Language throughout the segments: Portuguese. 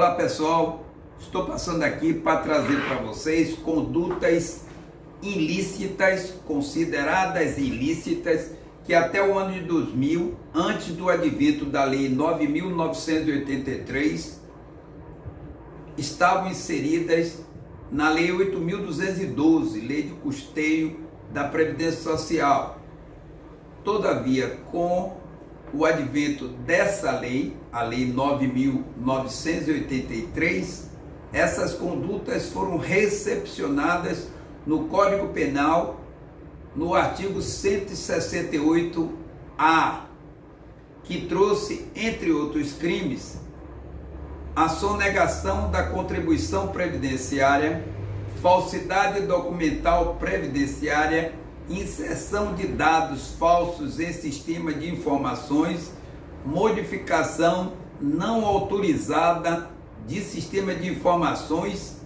Olá pessoal, estou passando aqui para trazer para vocês condutas ilícitas, consideradas ilícitas, que até o ano de 2000, antes do advento da Lei 9.983, estavam inseridas na Lei 8.212, Lei de Custeio da Previdência Social. Todavia, com o advento dessa lei, a Lei 9.983, essas condutas foram recepcionadas no Código Penal, no artigo 168-A, que trouxe, entre outros crimes, a sonegação da contribuição previdenciária, falsidade documental previdenciária, inserção de dados falsos em sistema de informações, modificação não autorizada de sistema de informações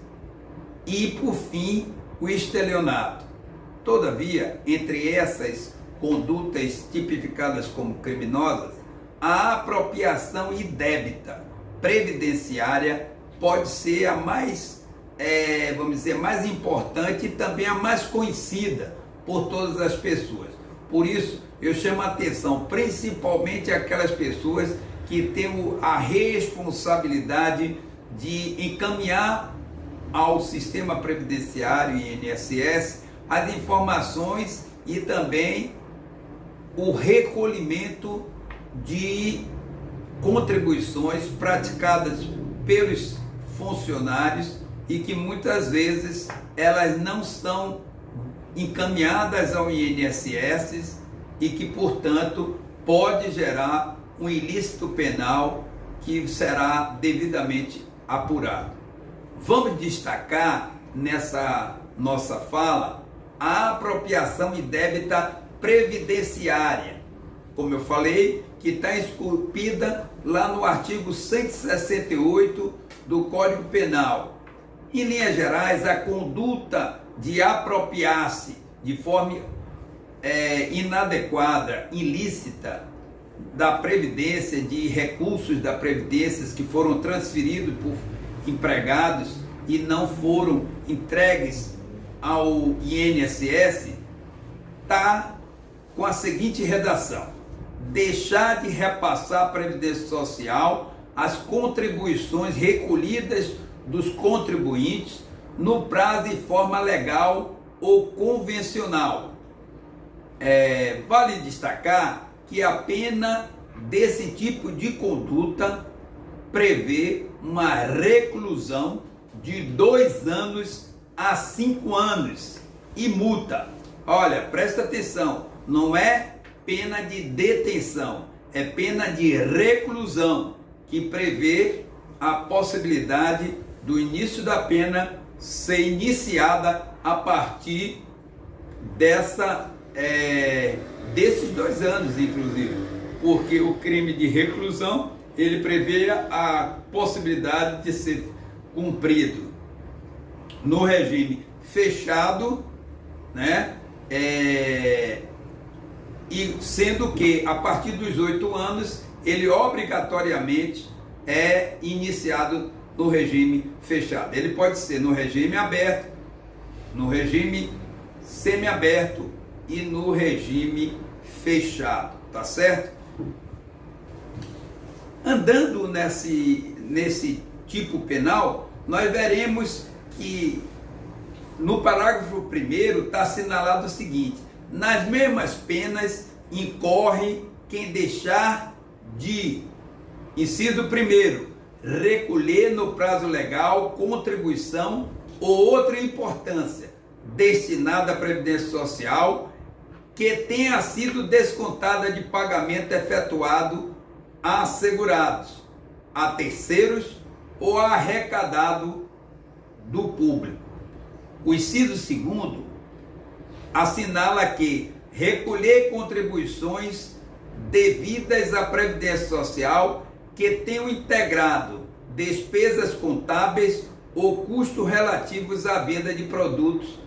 e, por fim, o estelionato. Todavia, entre essas condutas tipificadas como criminosas, a apropriação indébita previdenciária pode ser a mais, mais importante e também a mais conhecida por todas as pessoas. Por isso, eu chamo a atenção principalmente aquelas pessoas que têm a responsabilidade de encaminhar ao sistema previdenciário e INSS as informações e também o recolhimento de contribuições praticadas pelos funcionários e que muitas vezes elas não são encaminhadas ao INSS e que, portanto, pode gerar um ilícito penal que será devidamente apurado. Vamos destacar nessa nossa fala a apropriação indébita previdenciária, como eu falei, que está esculpida lá no artigo 168 do Código Penal. Em linhas gerais, a conduta de apropriar-se de forma inadequada, ilícita, da Previdência, de recursos da Previdência que foram transferidos por empregados e não foram entregues ao INSS, está com a seguinte redação: deixar de repassar à Previdência Social as contribuições recolhidas dos contribuintes no prazo e forma legal ou convencional. Vale destacar que a pena desse tipo de conduta prevê uma reclusão de 2 anos a 5 anos e multa. Olha, presta atenção, não é pena de detenção, é pena de reclusão, que prevê a possibilidade do início da pena ser iniciada a partir desses 2 anos, inclusive, porque o crime de reclusão ele prevê a possibilidade de ser cumprido no regime fechado, né? E sendo que a partir dos 8 anos ele obrigatoriamente é iniciado no regime fechado. Ele pode ser no regime aberto, no regime semiaberto e no regime fechado, tá certo? Andando nesse tipo penal, nós veremos que no parágrafo 1º está assinalado o seguinte: nas mesmas penas incorre quem deixar de, inciso 1º, recolher no prazo legal contribuição ou outra importância destinada à Previdência Social que tenha sido descontada de pagamento efetuado a assegurados, a terceiros ou a arrecadado do público. O inciso 2º assinala que recolher contribuições devidas à Previdência Social que tenham integrado despesas contábeis ou custos relativos à venda de produtos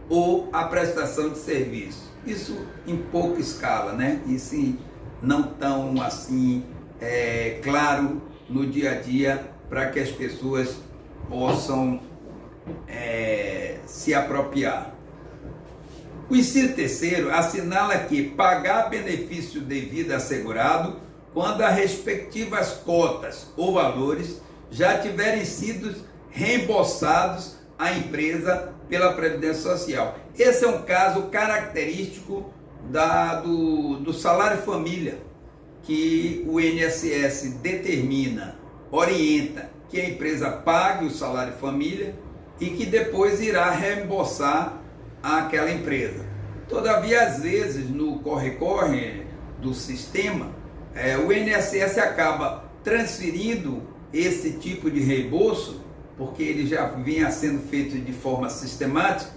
ou à prestação de serviço. Isso em pouca escala, né? Isso não tão assim claro no dia a dia para que as pessoas possam se apropriar. O inciso terceiro assinala que pagar benefício devido assegurado quando as respectivas cotas ou valores já tiverem sido reembolsados à empresa pela Previdência Social. Esse é um caso característico do salário família, que o INSS determina, orienta que a empresa pague o salário família e que depois irá reembolsar àquela empresa. Todavia, às vezes, no corre-corre do sistema, o INSS acaba transferindo esse tipo de reembolso, porque ele já vinha sendo feito de forma sistemática,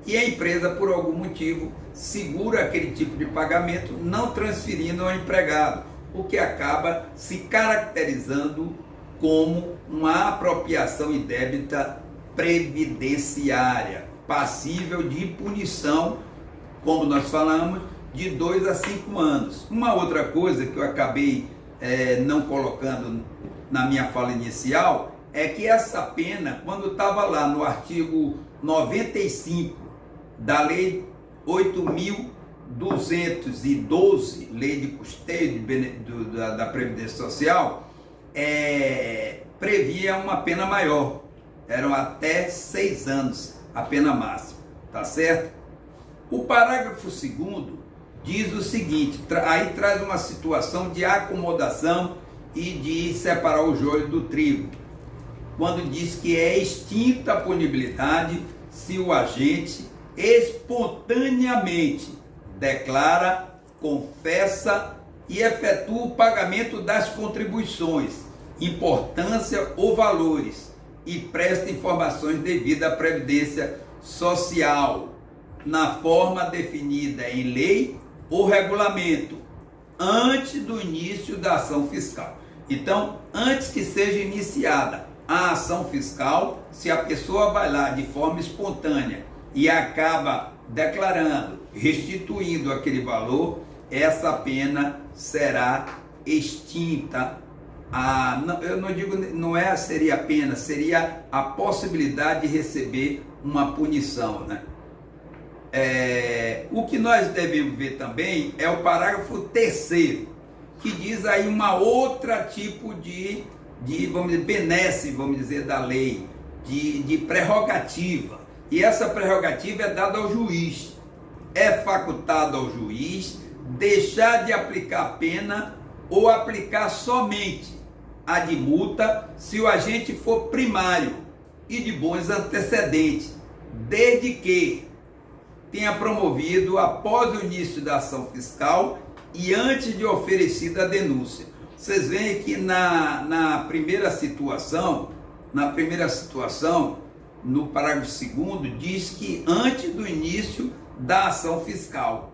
e a empresa, por algum motivo, segura aquele tipo de pagamento, não transferindo ao empregado, o que acaba se caracterizando como uma apropriação indébita previdenciária, passível de punição, como nós falamos, de 2 a 5 anos. Uma outra coisa que eu acabei não colocando na minha fala inicial, é que essa pena, quando estava lá no artigo 95 da Lei 8.212, Lei de Custeio da Previdência Social, previa uma pena maior, eram até 6 anos a pena máxima, tá certo? O parágrafo 2º diz o seguinte, aí traz uma situação de acomodação e de separar o joio do trigo, quando diz que é extinta a punibilidade se o agente espontaneamente declara, confessa e efetua o pagamento das contribuições, importância ou valores e presta informações devidas à Previdência Social, na forma definida em lei ou regulamento, antes do início da ação fiscal. Então, antes que seja iniciada a ação fiscal, se a pessoa vai lá de forma espontânea e acaba declarando, restituindo aquele valor, essa pena será extinta. Eu não digo, seria a pena, seria a possibilidade de receber uma punição, né? O que nós devemos ver também é o parágrafo 3º, que diz aí uma outra tipo de vamos dizer, benesse, vamos dizer, da lei, de prerrogativa. E essa prerrogativa é dada ao juiz. É facultado ao juiz deixar de aplicar a pena ou aplicar somente a de multa se o agente for primário e de bons antecedentes, desde que tenha promovido após o início da ação fiscal e antes de oferecida a denúncia. Vocês veem que na primeira situação, no parágrafo 2º, diz que antes do início da ação fiscal,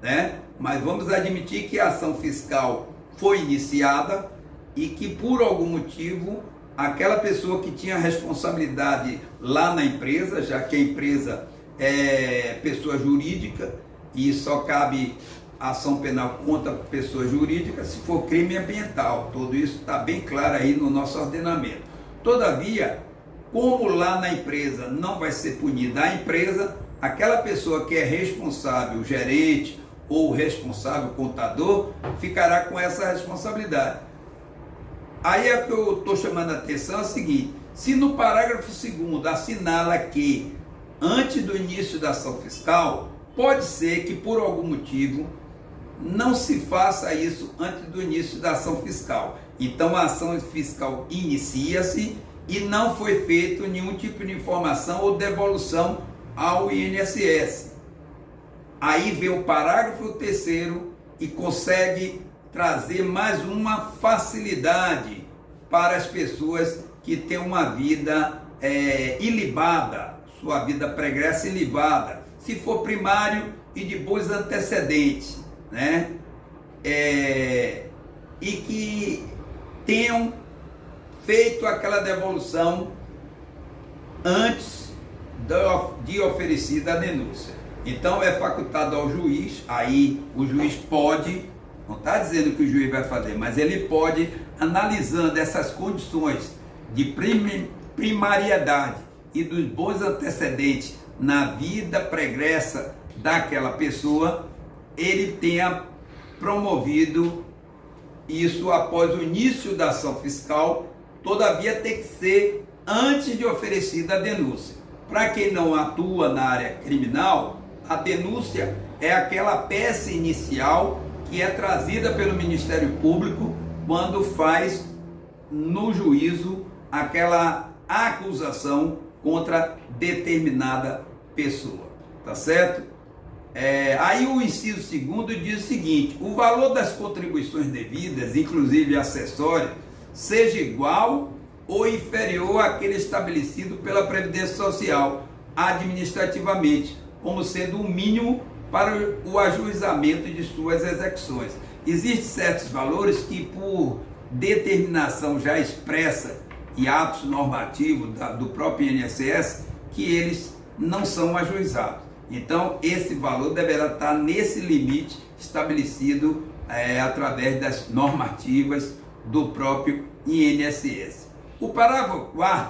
né? Mas vamos admitir que a ação fiscal foi iniciada e que por algum motivo aquela pessoa que tinha responsabilidade lá na empresa, já que a empresa é pessoa jurídica e só cabe ação penal contra pessoa jurídica se for crime ambiental. Tudo isso está bem claro aí no nosso ordenamento. Todavia, como lá na empresa não vai ser punida a empresa, aquela pessoa que é responsável, o gerente ou o responsável contador, ficará com essa responsabilidade. Aí é que eu estou chamando a atenção é o seguinte: se no parágrafo 2º assinala que antes do início da ação fiscal, pode ser que por algum motivo não se faça isso antes do início da ação fiscal. Então a ação fiscal inicia-se e não foi feito nenhum tipo de informação ou devolução ao INSS. Aí vem o parágrafo 3º e consegue trazer mais uma facilidade para as pessoas que têm uma vida ilibada, sua vida pregressa ilibada, se for primário e de bons antecedentes, né? E que tenham feito aquela devolução antes de oferecida a denúncia. Então é facultado ao juiz, aí o juiz pode, não está dizendo que o juiz vai fazer, mas ele pode, analisando essas condições de primariedade e dos bons antecedentes na vida pregressa daquela pessoa, ele tenha promovido isso após o início da ação fiscal, todavia tem que ser antes de oferecida a denúncia. Para quem não atua na área criminal, a denúncia é aquela peça inicial que é trazida pelo Ministério Público quando faz no juízo aquela acusação contra determinada pessoa, tá certo? Aí o inciso 2º diz o seguinte: o valor das contribuições devidas, inclusive acessórias, seja igual ou inferior àquele estabelecido pela Previdência Social administrativamente, como sendo o mínimo para o ajuizamento de suas execuções. Existem certos valores que, por determinação já expressa e atos normativos do próprio INSS, que eles não são ajuizados. Então, esse valor deverá estar nesse limite estabelecido através das normativas do próprio INSS. O parágrafo 4º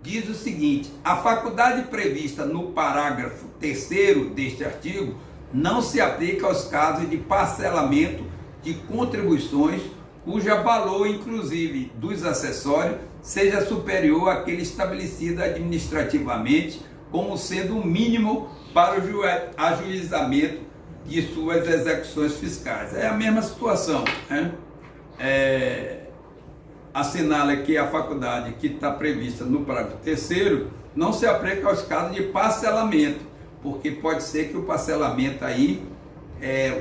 diz o seguinte: a faculdade prevista no parágrafo 3º deste artigo não se aplica aos casos de parcelamento de contribuições cuja valor, inclusive dos acessórios, seja superior àquele estabelecido administrativamente como sendo o mínimo para o ajuizamento de suas execuções fiscais. É a mesma situação, né? Assinala que a faculdade que está prevista no parágrafo 3º não se aplica aos casos de parcelamento, porque pode ser que o parcelamento aí,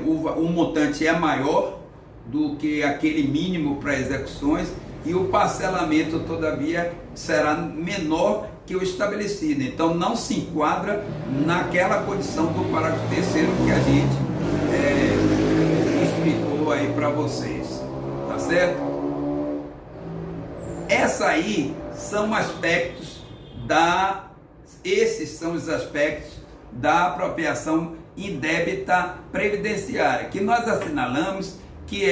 o montante é maior do que aquele mínimo para execuções e o parcelamento, todavia, será menor que o estabelecido. Então, não se enquadra naquela condição do parágrafo 3º que a gente explicou aí para vocês, tá certo? Esses são os aspectos da apropriação indébita previdenciária, que nós assinalamos que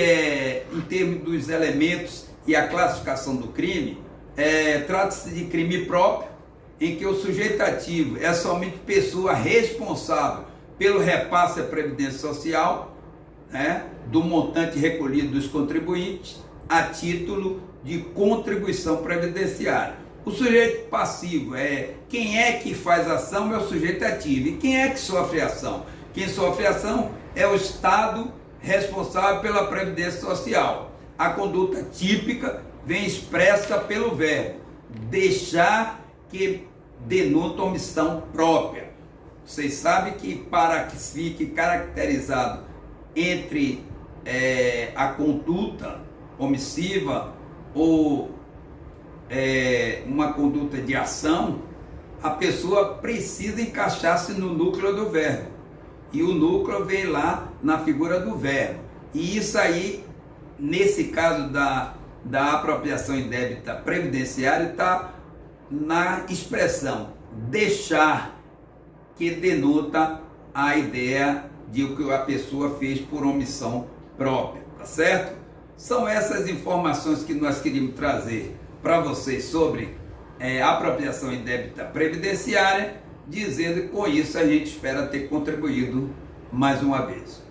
em termos dos elementos e a classificação do crime, trata-se de crime próprio, em que o sujeito ativo é somente pessoa responsável pelo repasse à Previdência Social, né, do montante recolhido dos contribuintes a título de contribuição previdenciária. O sujeito passivo quem é que faz ação é o sujeito ativo. E quem é que sofre ação? Quem sofre ação é o Estado responsável pela Previdência Social. A conduta típica vem expressa pelo verbo deixar, que denota omissão própria. Vocês sabem que para que fique caracterizado entre a conduta omissiva ou uma conduta de ação, a pessoa precisa encaixar-se no núcleo do verbo. E o núcleo vem lá na figura do verbo. E isso aí, nesse caso da apropriação indébita previdenciária, está na expressão deixar, que denota a ideia de o que a pessoa fez por omissão própria, tá certo? São essas informações que nós queríamos trazer para vocês sobre apropriação indébita previdenciária, dizendo que com isso a gente espera ter contribuído mais uma vez.